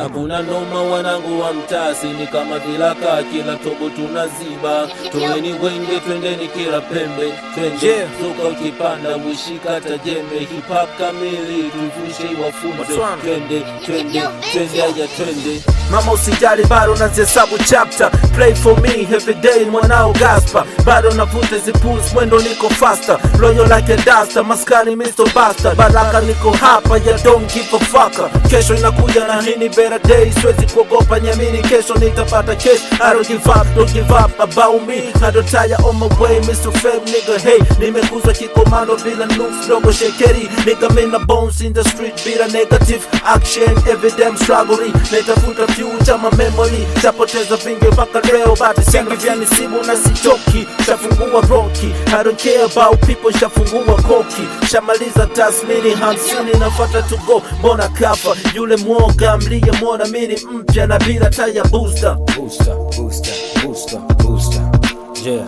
Hakuna noma wanangu wa mtasi, ni kama vilaka kila tobo tunaziba. Toweni wenge twendeni kila pembe, twende zuka ukipanda wishika tajembe. Hip hop kamili tuvushe wafunze, twende aya twende. Mama usijali bado nazihesabu chapter, play for me every day mwanao Gaspa. Bado navuta zipuzi mwendo niko faster, loyo like a duster, maskani Mr. Buster. Baraka niko hapa ya don't give a fuck. Kesho inakuja na hini better day, siwezi kuogopa nyamini kesho nitapata cash. I don't give up about me, I don't tire on my way Mr. Fame nigga. Hey, nimekuza kikomando bila nuks dogo shekeri. Nigga mina bones in the street bila negative action, every damn struggling. Nitafuta future my memory, tapoteza vingi mpaka leo bado singi vya nisibu na sichoki. Shafungua roki, I don't care about people, shafungua koki. Shamaliza tasmini hamsini nafata to go. Mbona kafa yule mwoga mliye mwona mini mpya na bila taya booster. Yeah.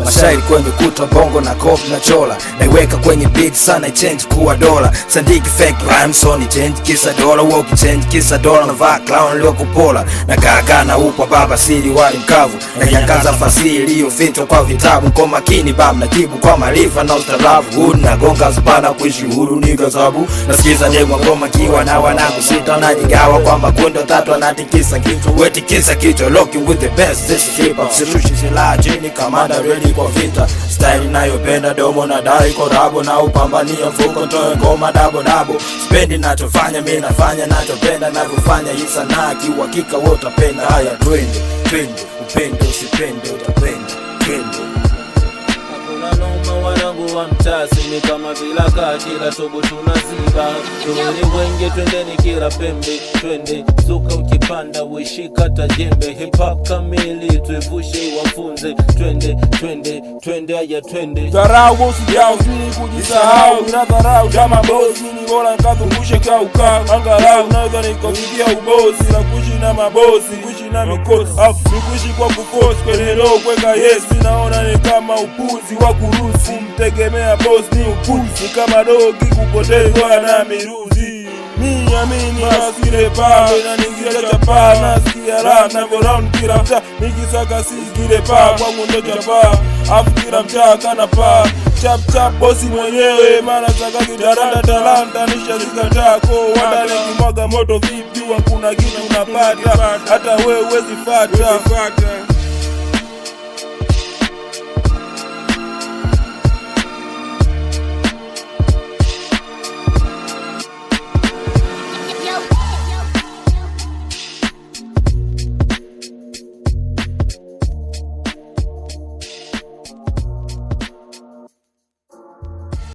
Mashairi kwenye kuta bongo na copy na chola, naiweka kwenye beat sana change kuwa dola. Sandiki fake rhyme so ni change kisa dola, walk change kisa dola. Na vaa clown leo kupola na kaka na upa baba siri wali mkavu, na yangaza fasili hiyo fito kwa vitabu. Kwa makini bam na jibu kwa maarifa na ustarabu, na gonga zbana kuishi huru ni gazabu. Nasikiza demo ngoma kiwa na wanangu sita, na jigawa kwa makundi tatu anatikisa kitu weti kisa kitu locking with the best. This is hip hop solutions ila jini kamanda ready kwa vita. Style nayopenda domo na dai korabo, na upambania mfuko toe ngoma dabo dabo. Spendi nachofanya mimi nafanya nachopenda, na kufanya hii sanaa kiuhakika wewe utapenda. Haya twende upende usipende utapenda twende. Hakuna noma wanangu wa mtasi, ni kama vilaka kila tobo tunaziba. Toweni wenge twendeni kila pembe, twende zuka ukipanda wishika tajembe. Hip hop kamili tuevushe wafunze, twende aya twende. Dharau usijao sini kujisahau, bila dharau jama bosi ni bora nikazungushe kauka. Angalau naweza nikafikia ubosi, na kuishi na mabosi, kuishi na mikosi au nikuishi kwa kukosi kwenye roho kweka yes. Naona ni kama upuzi wa kurusi, mtegemea boss ni upuzi, kama dogi kupotezwa na miruzi. Mimi amini maskire pa na ningia chapa, nasikia raha na round kila mtaa nikisaka sikire pa kwangu ndo chapa. Afu kila mtaa kana pa chap bosi mwenyewe, maana saka kidaranda talanta nishazika tako. Wanda nikimwaga moto vipi hakuna kitu unapata, hata wewe huwezi fuata.